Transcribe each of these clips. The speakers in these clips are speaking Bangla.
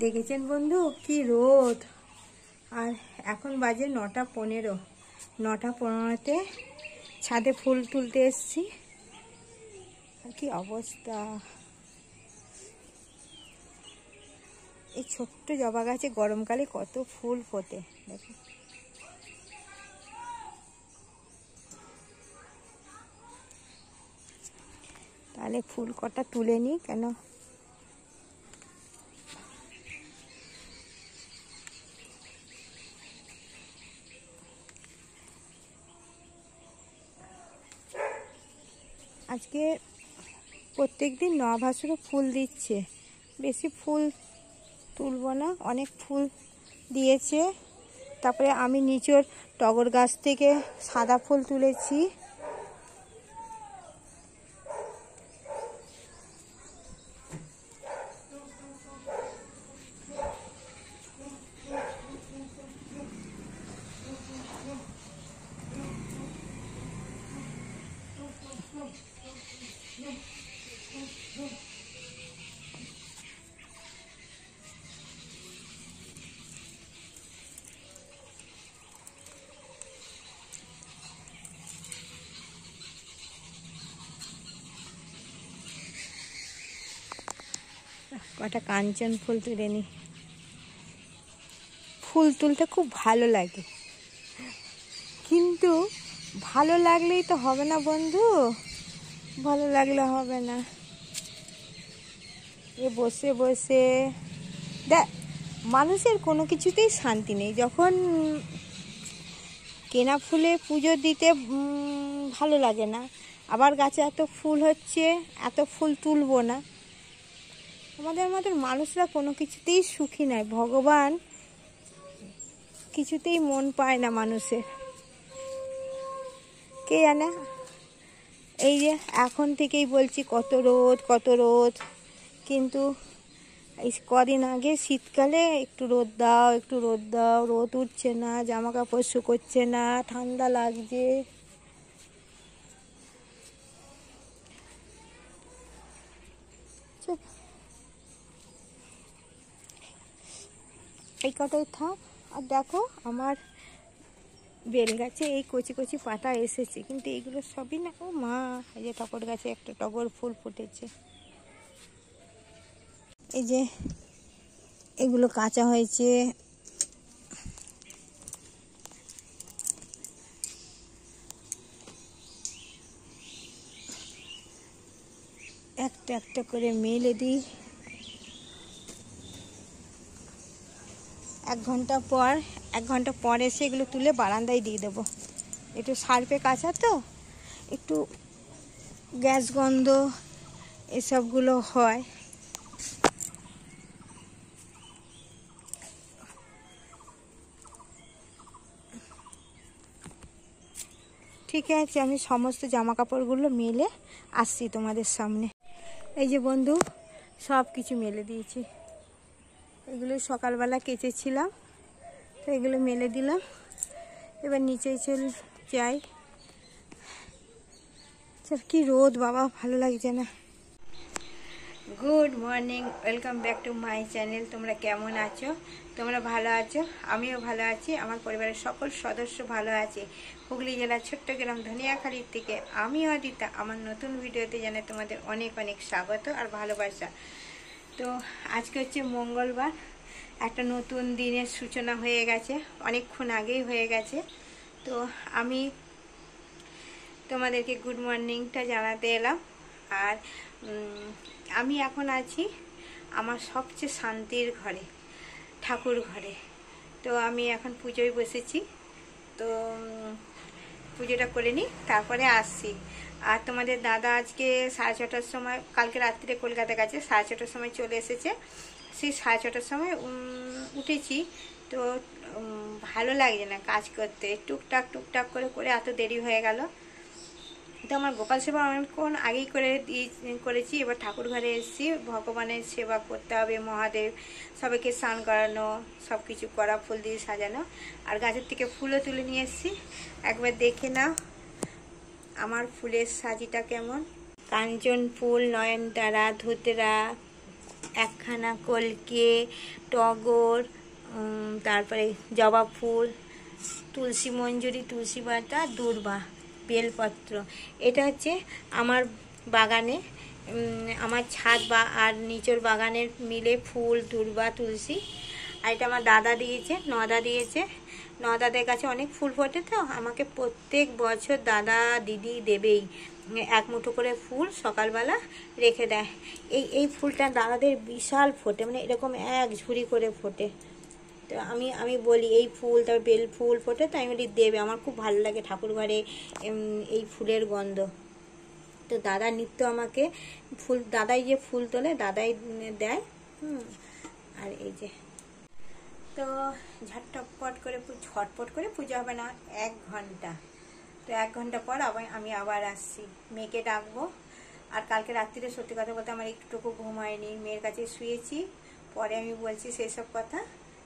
দেখেছেন বন্ধু কি রোদ। আর এখন বাজে 9:15। 9:15-তে ছাদে ফুল তুলতে এসছি। আর কি অবস্থা, এই ছোট্ট জবা গাছে গরমকালে কত ফুল ফোটে দেখো। তাহলে ফুল কটা তুলে নিই কেন। আজকে প্রত্যেক দিন নভাসুরও ফুল দিচ্ছে, বেশি ফুল তুলব না, অনেক ফুল দিয়েছে। তারপরে আমি নিচের টগর গাছ থেকে সাদা ফুল তুলেছি। কটা কাঞ্চন ফুল তুলে নি। ফুল তুলতে খুব ভালো লাগে, কিন্তু ভালো লাগলেই তো হবে না বন্ধু, ভালো লাগলে হবে না। এ বসে বসে দেখ, মানুষের কোনো কিছুতেই শান্তি নেই। যখন কেনা ফুলে পুজো দিতে ভালো লাগে না, আবার গাছে এত ফুল হচ্ছে, এত ফুল তুলবো না। আমাদের মানুষরা কোনো কিছুতেই সুখী নয়। ভগবান কিছুতেই মন পায় না মানুষের, কে জানে। এই যে এখন থেকেই বলছি কত রোদ কত রোদ, কিন্তু এই কদিন আগে শীতকালে একটু রোদ দাও একটু রোদ দাও, রোদ উঠছে না, জামা কাপড় শুকোচ্ছে না, ঠান্ডা লাগছে। এই কটাই থাক। আর দেখো আমার বেল গাছে এই কচি কচি পাতা এসেছে, কিন্তু এইগুলো সবই না। ও মা, এই যে টগর গাছে একটা টগর ফুল ফুটেছে, এই যে এগুলো কাঁচা হয়েছে। একটা একটা করে মেলে দিই। 1 ঘন্টা পর এসে এগুলো তুলে বারান্দায় দিয়ে দেবো। একটু সার্ফে কাঁচা তো, একটু গ্যাস গন্ধ এসবগুলো হয়। ঠিক আছে, আমি সমস্ত জামা কাপড়গুলো মেলে আসছি তোমাদের সামনে। এই যে বন্ধু, সব কিছু মেলে দিয়েছি। এগুলো সকালবেলা কেচেছিলাম, তো এগুলো মেলে দিলাম। এবার নিচে চলে যাই। কি রোদ বাবা, ভালো লাগছে না। Good morning, welcome back to my channel. তোমরা কেমন আছো? তোমরা ভালো আছো? আমিও ভালো আছি, আমার পরিবারের সকল সদস্য ভালো আছে। হুগলি জেলার ছোট্ট গ্রাম ধনিয়াখালীর থেকে আমি অদিতা আমার নতুন ভিডিওতে জানাই তোমাদের অনেক অনেক স্বাগত আর ভালোবাসা। তো আজকে হচ্ছে মঙ্গলবার, একটা নতুন দিনের সূচনা হয়ে গেছে, অনেকক্ষণ আগেই হয়ে গেছে। তো আমি তোমাদেরকে গুড মর্নিংটা জানাতে এলাম। আর আমি এখন আছি আমার সবচেয়ে শান্তির ঘরে, ঠাকুর ঘরে। তো আমি এখন পুজোয় বসেছি, তো পুজোটা করে নিই, তারপরে আসছি। আর তোমাদের দাদা আজকে 6:30টার সময়, কালকে রাত্রিরে কলকাতা গেছে, 6:30টার সময় চলে এসেছে। সেই 6:30টার সময় উঠেছি। তো ভালো লাগছে না কাজ করতে, টুকটাক টুকটাক করে করে এত দেরি হয়ে গেল। তো আমার গোপাল সেবা অনেকক্ষণ আগেই করেছি। এবার ঠাকুর ঘরে এসেছি, ভগবানের সেবা করতে হবে, মহাদেব সবাইকে স্নান করানো, সব কিছু করা, ফুল দিয়ে সাজানো। আর গাছের থেকে ফুলও তুলে নিয়ে এসেছি, একবার দেখে নাও আমার ফুলের সাজিটা কেমন। কাঞ্চন ফুল, নয়নতারা, ধুতরা, একখানা কলকে, টগর, তারপরে জবা ফুল, তুলসী মঞ্জুরি, তুলসী পাতা, দূর্বা, বেলপত্র। এটা হচ্ছে আমার বাগানে, আমার ছাদ বা আর নিচের বাগানের মিলে ফুল, দূর্বা, তুলসী। আর এটা আমার দাদা দিয়েছে, নদা দিয়েছে। নদাদের কাছে অনেক ফুল ফোটে, তো আমাকে প্রত্যেক বছর দাদা দিদি দেবেই এক মুঠো করে ফুল সকালবেলা রেখে দেয়। এই ফুলটা দাদাদের বিশাল ফোটে, মানে এরকম এক ঝুড়ি করে ফোটে। তো আমি বলি এই ফুল, তারপর বেল ফুল ফোটে, তো আমি বলি দেবে, আমার খুব ভালো লাগে ঠাকুর ঘরে এই ফুলের গন্ধ। তো দাদা নিত্য আমাকে ফুল, দাদাই যে ফুল তোলে দাদাই দেয়। আর এই যে, তো ঝটপট করে পুজো হবে না, 1 ঘন্টা। তো 1 ঘন্টা পর আমি আবার আসছি, মেয়েকে ডাকবো। আর কালকে রাত্রিরে সত্যি কথা বলতে আমার একটুকু ঘুম হয়নি, মেয়ের কাছে শুয়েছি, পরে আমি বলছি সেসব কথা।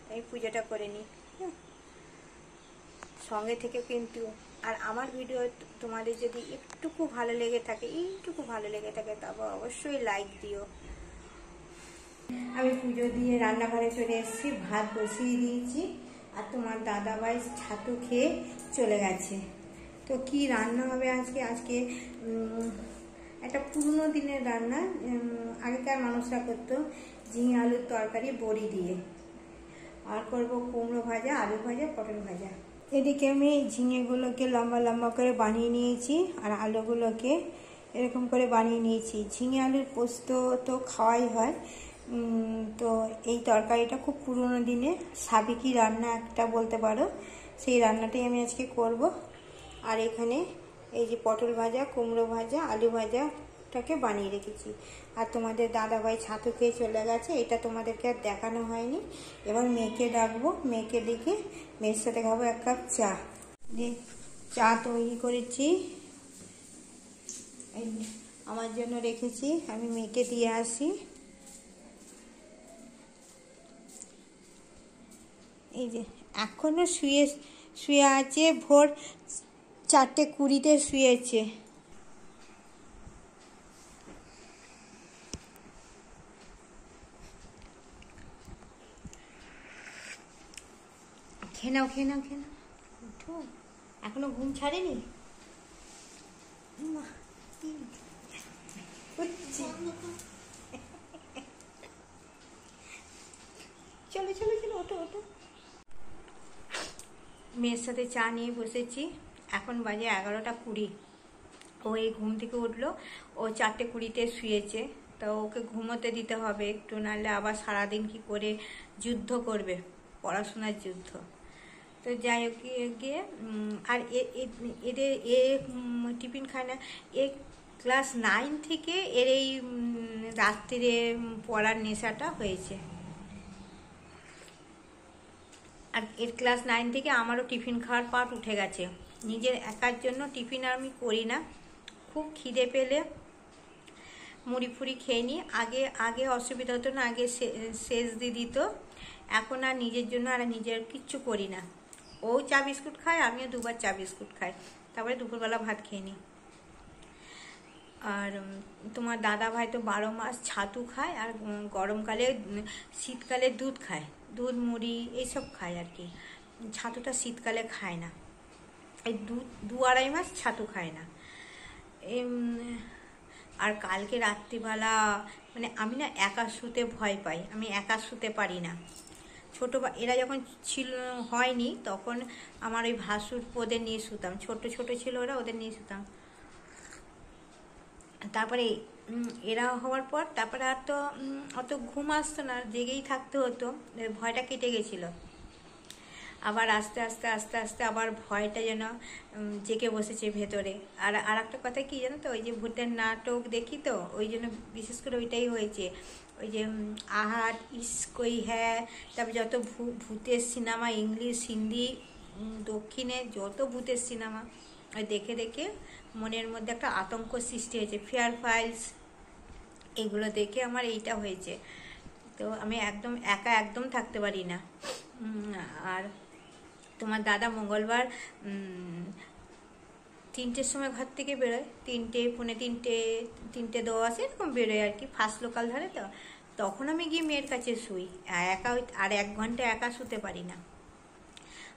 আমি পুজোটা করে নিই, সঙ্গে থেকে কিন্তু। আর আমার ভিডিও তোমাদের যদি একটুকু ভালো লেগে থাকে, তবে অবশ্যই লাইক দিও। আমি পুজো দিয়ে রান্নাঘরে চলে এসেছি, ভাত বসিয়ে দিয়েছি। আর তোমার দাদাভাই ছাতু খেয়ে চলে গেছে। তো কি রান্না হবে আজকে একটা পুরনো দিনের রান্না, আগেকার মানুষরা করতো ঝিঙে আলুর তরকারি বড়ি দিয়ে। আর করবো কুমড়ো ভাজা, আলু ভাজা, পটল ভাজা। এদিকে আমি ঝিঙেগুলোকে লম্বা লম্বা করে বানিয়ে নিয়েছি, আর আলুগুলোকে এরকম করে বানিয়ে নিয়েছি। ঝিঙে আলুর পোস্ত তো খাওয়াই হয়, তো এই তরকারিটা খুব পুরনো দিনে সাবেকি রান্না একটা বলতে পারো, সেই রান্নাটাই আমি আজকে করব। আর এখানে এই যে পটল ভাজা, কুমড়ো ভাজা, আলু ভাজাটাকে বানিয়ে রেখেছি। আর তোমাদের দাদাভাই ছাতু খেয়ে চলে গেছে, এটা তোমাদেরকে আর দেখানো হয়নি। এবার মেয়েকে ডাকবো, মেয়েকে ডেকে মেয়ের সাথে খাবো 1 কাপ চা। চা তৈরি করেছি, আমার জন্য রেখেছি, আমি মেয়েকে দিয়ে আসি। এই যে এখনো শুয়ে আছে, ভোর 4:20 শুয়েছে। খেয়ে নাও উঠো, এখনো ঘুম ছাড়েনি। চলো ওঠো। মেয়ের সাথে চা নিয়ে বসেছি, এখন বাজে 11:20। ও এই ঘুম থেকে উঠলো, ও 4:20 শুয়েছে। তো ওকে ঘুমোতে দিতে হবে একটু, নাহলে আবার সারাদিন কি করে যুদ্ধ করবে, পড়াশোনার যুদ্ধ। তো যাই হোক গিয়ে, আর এদের টিফিন খায় না। ক্লাস 9 থেকে এর এই রাত্রিরে পড়ার নেশাটা হয়েছে। আর এর ক্লাস 9 থেকে আমারও টিফিন খাওয়ার পাট উঠে গেছে। নিজের একার জন্য টিফিন আর আমি করি না, খুব খিদে পেলে মুড়ি ফুড়ি খেয়ে নিই। আগে অসুবিধা হতো না, আগে শেষ দিয়ে দিত। এখন আর নিজের জন্য আর নিজের কিচ্ছু করি না। ও চা বিস্কুট খায়, আমিও 2বার চা বিস্কুট খাই, তারপরে দুপুরবেলা ভাত খেয়ে নিই। আর তোমার দাদা ভাই তো 12 মাস ছাতু খায়, আর গরমকালে শীতকালে দুধ খায়, দুধ মুড়ি এইসব খায় আর কি। ছাতুটা শীতকালে খায় না, এই 2-2.5 মাস ছাতু খায় না। আর কালকে রাত্রিবেলা মানে আমি না একা শুতে ভয় পাই, আমি একা শুতে পারি না। এরা যখন হয়নি তখন আমার ওই ভাসুর ওদের নিয়ে শুতাম, ছোট ছিল ওরা, ওদের নিয়ে শুতাম। তারপরে এরা হওয়ার পর তারপরে আর তো অত ঘুম আসতো না, জেগেই থাকতে হতো, ভয়টা কেটে গেছিলো। আবার আস্তে আস্তে আবার ভয়টা যেন জেগে বসেছে ভেতরে। আর একটা কথা কি জানো তো, ওই যে ভূতের নাটক দেখি তো, ওই জন্য বিশেষ করে ওইটাই হয়েছে। ওই যে আহাট, ইসকই হ্যাঁ, তারপর যত ভূতের সিনেমা, ইংলিশ, হিন্দি, দক্ষিণে যত ভূতের সিনেমা, ওই দেখে মনের মধ্যে একটা আতঙ্ক সৃষ্টি হয়েছে। ফেয়ার ফাইলস এগুলো দেখে আমার এইটা হয়েছে। তো আমি একদম থাকতে পারি না। আর তোমার দাদা মঙ্গলবার 3টের সময় ঘর থেকে বেরোয়, 3টে, 3:45, 3:10 এরকম বেরোয় আর কি, ফার্স্ট লোকাল ধরে তো। তখন আমি গিয়ে মেয়ের কাছে শুই, একা আর 1 ঘন্টা একা শুতে পারি না।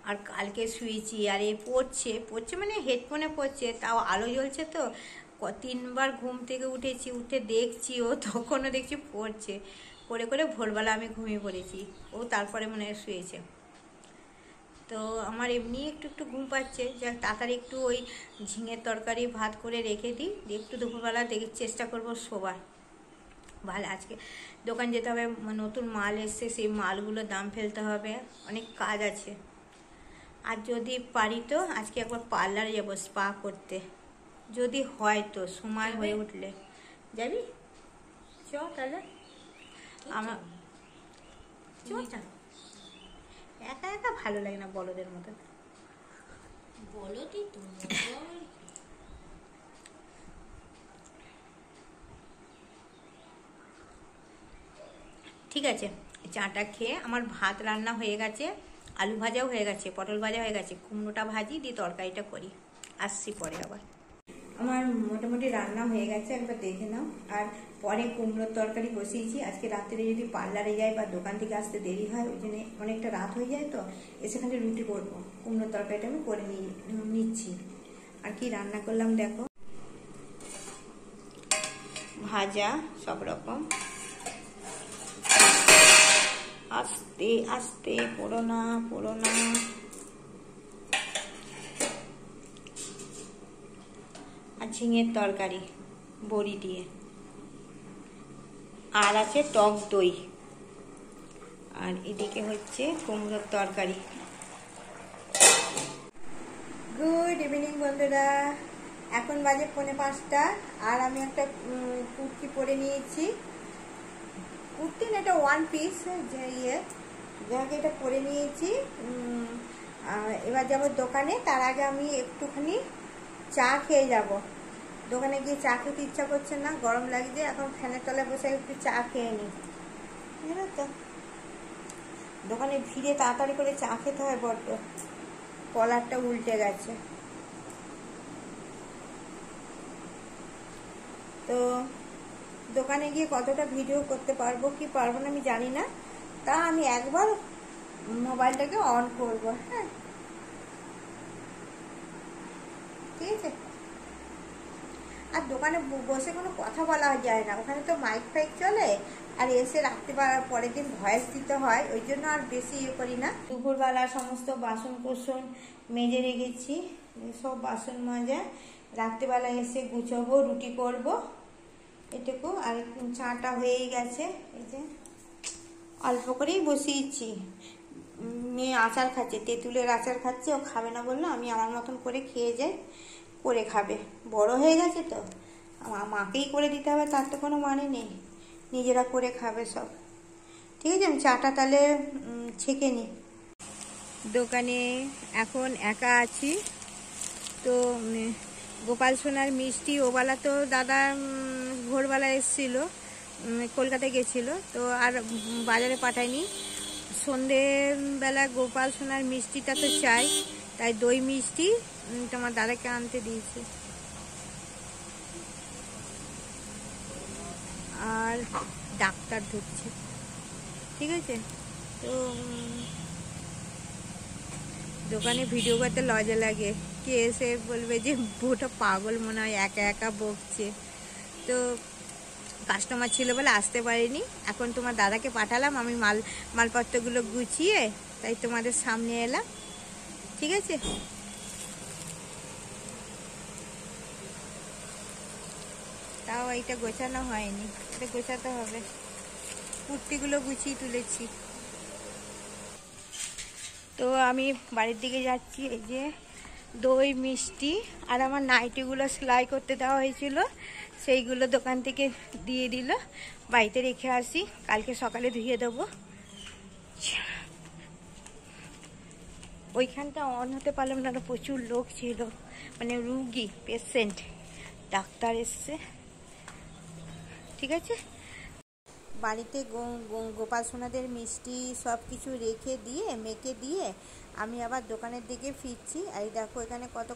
আর কালকে শুয়েছি, আর এ পড়ছে পড়ছে মানে হেডফোনে পড়ছে, তাও আলো জ্বলছে তো 3বার ঘুম থেকে উঠেছি, উঠে দেখছি ও তখনও দেখছি পড়ছে, করে করে ভোরবেলা আমি ঘুমিয়ে পড়েছি, ও তারপরে মনে হয় শুয়েছে। তো আমার এমনি একটু একটু ঘুম পাচ্ছে, যাক তাড়াতাড়ি একটু ওই ঝিঙের তরকারি ভাত করে রেখে দিই, একটু দুপুরবেলা দেখে চেষ্টা করব শোবার। ভালো, আজকে দোকান যেতে হবে, নতুন মাল এসছে, সেই মালগুলো দাম ফেলতে হবে, অনেক কাজ আছে। আর যদি পারি তো আজকে একবার পার্লারে যাবো স্পা করতে, যদি হয় তো সময় হয়ে উঠলে। যাবি? চ তাহলে। আমার একা একা ভালো লাগে না, বলদের মতো। বলদি তো ঠিক আছে, চাটা খেয়ে আমার ভাত রান্না হয়ে গেছে, আলু ভাজাও হয়ে গেছে, পটল ভাজা হয়ে গেছে, কুমড়োটা ভাজি দিয়ে তরকারিটা করি, আসছি পরে আবার। আমার মোটামুটি রান্না হয়ে গেছে, একবার দেখে নাও। আর পরে কুমড়োর তরকারি বসিয়েছি, আজকে রাত্রে যদি পার্লারে যাই বা দোকান থেকে আসতে দেরি হয়, ওই জন্য অনেকটা রাত হয়ে যায়, তো এসে খালি রুটি করবো, কুমড়োর তরকারিটা আমি করে নিচ্ছি। আর কি রান্না করলাম দেখো, ভাজা সব রকম, আস্তে আস্তে পোড়ো না। আর ঝিঙের তরকারি বড়ি দিয়ে, আর আছে টক দই, আর এদিকে হচ্ছে কুমড়োর তরকারি। গুড ইভিনিং বন্ধুরা, এখন বাজে 4:45, আর আমি একটা কুর্তি পরে নিয়েছি, কুর্তি না, এটা 1 পিস, যে যাকে এটা পরে নিয়েছি। এবার যাবো দোকানে, তার আগে আমি একটুখানি চা খেয়ে যাব। দোকানে গিয়ে চা খেতে ইচ্ছা করছে না, গরম লাগছে, এখন ফ্যানের তলায় বসে একটু চা খেয়ে নিই, বুঝলো তো। দোকানে ভিড়ে তাড়াতাড়ি করে চা খেতে হয়, বড্ড কলারটা উল্টে গেছে। তো দোকানে গিয়ে কতটা ভিডিও করতে পারবো কি পারবো না আমি জানি না, তা আমি একবার মোবাইলটাকে অন করব। হ্যাঁ, ঠিক আছে। আর দোকানে বসে কোনো কথা বলা যায় না, ওখানে তো মাইক ফাইক চলে, আর এসে রাখতে পরের দিন ভয়েস দিতে হয়, ওই জন্য আর বেশি ইয়ে করি না। দুপুরবেলা সমস্ত বাসন কোসন মেজে রেখেছি, সব বাসন মাজা, রাত্রিবেলা এসে গুছাবো, রুটি করব, এটুকু। আর চাটা হয়েই গেছে, এই যে অল্প করেই বসিয়েছি। মেয়ে আচার খাচ্ছে, তেঁতুলের আচার খাচ্ছে, ও খাবে না বললো, আমি আমার মতন করে খেয়ে যাই, করে খাবে, বড় হয়ে গেছে তো, মাকেই করে দিতে হবে তার তো কোনো মানে নেই, নিজেরা করে খাবে সব। ঠিক আছে, আমি চাটা তাহলে ছেঁকে নিই। দোকানে এখন একা আছি, তো গোপাল সোনার মিষ্টি ওবেলা তো দাদা ভোরবেলা এসেছিল, কলকাতায় গেছিল, তো আর বাজারে পাঠায়নি। সন্ধেবেলা গোপাল সোনার মিষ্টিটা তো চাই, তাই দই মিষ্টি তোমার দাদাকে আনতে দিয়েছি। আর ডাক্তার ঢুকছে, ঠিক আছে। তো দোকানে ভিডিও করতে লজ্জা লাগে, কে এসে বলবে যে বউটা পাগল মনে হয়, একা একা বকছে। তো কাস্টমার ছিল বলে আসতে পারিনি, এখন তোমার দাদাকে পাঠালাম, আমি মালপত্রগুলো গুছিয়ে তাই তোমাদের সামনে এলাম, ঠিক আছে। তাও এইটা গোছানো হয়নি, এটা গোছাতে হবে, কুর্তিগুলো গুছিয়ে তুলেছি। তো আমি বাড়ির দিকে যাচ্ছি, এই যে দই মিষ্টি আর আমার নাইটিগুলো সেলাই করতে দেওয়া হয়েছিল, সেইগুলো দোকান থেকে দিয়ে দিল, বাড়িতে রেখে আসি, কালকে সকালে ধুয়ে দেবো। ওইখানটা অন হতে পারলাম না, প্রচুর লোক ছিল, মানে রুগী পেশেন্ট, ডাক্তার এসছে, ঠিক আছে। বাড়িতে গোপাল সোনাদের মিষ্টি সব কিছু রেখে দিয়ে মেখে দিয়ে আমি আবার দোকানের দিকে ফিরছি। আর দেখো এখানে কত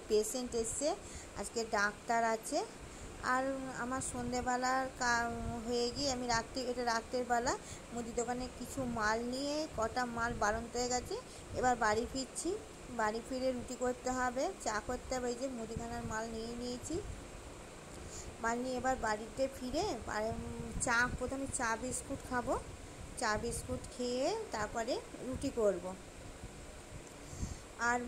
পেশেন্ট এসছে, আজকে ডাক্তার আছে, আর আমার সন্ধেবেলার হয়ে গিয়ে আমি এটা রাত্রের বেলা মুদি দোকানে কিছু মাল নিয়ে কটা মাল বাড়ন্ত হয়ে গেছে। এবার বাড়ি ফিরছি, বাড়ি ফিরে রুটি করতে হবে, চা করতে হবে। এই যে মুদিখানার মাল নিয়ে নিয়েছি, মাল নিয়ে এবার বাড়িতে ফিরে প্রথমে চা বিস্কুট খাবো, চা বিস্কুট খেয়ে তারপরে রুটি করব। আর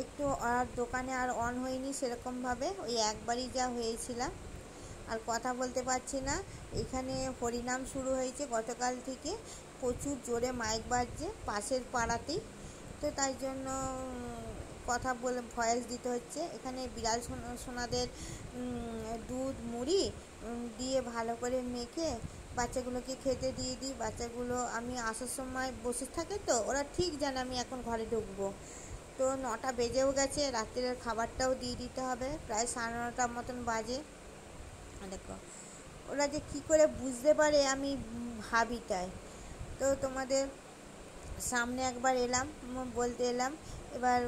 একটু আর দোকানে আর অন হয়নি সেরকমভাবে, ওই একবারই যা হয়েছিলাম। আর কথা বলতে পারছি না। এখানে হরিনাম শুরু হয়েছে গতকাল থেকে, প্রচুর জোরে মাইক বাজছে পাশের পাড়াতেই, তো তাই জন্য কথা বলে ভয়েস দিতে হচ্ছে। এখানে বিড়াল সোনাদের দুধ মুড়ি দিয়ে ভালো করে মেখে বাচ্চাগুলোকে খেতে দিয়ে দিই। বাচ্চাগুলো আমি আসার সময় বসে থাকে, তো ওরা ঠিক জানে আমি এখন ঘরে ঢুকবো। তো 9টা বেজেও গেছে, রাত্রের খাবারটাও দিয়ে দিতে হবে, প্রায় 9:30 মতন বাজে। দেখো ওরা যে কী করে বুঝতে পারে আমি ভাবি তাই। তো তোমাদের সামনে একবার এলাম, বলতে এলাম। এবার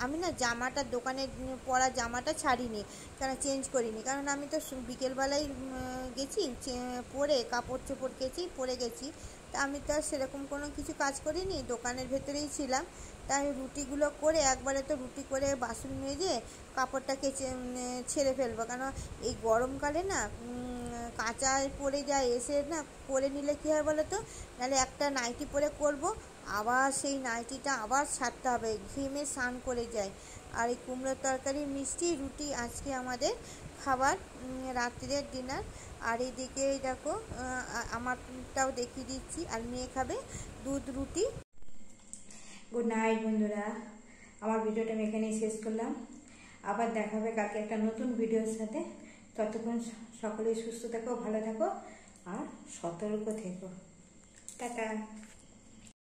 আমি না জামাটা দোকানে পরা জামাটা ছাড়িনি, কেন চেঞ্জ করিনি, কারণ আমি তো বিকেলবেলায় গেছি পরে কাপড় চোপড় কেচি পরে গেছি, তা আমি তো আর সেরকম কোনো কিছু কাজ করিনি, দোকানের ভেতরেই ছিলাম। তাই রুটিগুলো করে একবারে তো রুটি করে বাসন মেজে কাপড়টা কেচে ছেড়ে ফেলবো, কেন এই গরমকালে না কাঁচায় পড়ে যায়, এসে না করে নিলে কী হয় বলো তো, নাহলে একটা নাইটি পরে করব, আবার সেই নাইটিটা আবার ছাড়তে হবে, ঘেমে স্নান করে যায়। আর এই কুমড়োর তরকারি মিষ্টি রুটি আজকে আমাদের খাবার, রাত্রের ডিনার। আর এইদিকে দেখো আমারটাও দেখিয়ে দিচ্ছি, আর মেয়ে খাবে দুধ রুটি। গুড নাইট বন্ধুরা, আমার ভিডিওটা আমি এখানেই শেষ করলাম। আবার দেখা হবে কালকে একটা নতুন ভিডিওর সাথে। ততক্ষণ সকলেই সুস্থ থাকো, ভালো থাকো আর সতর্ক থেকো। টাটা।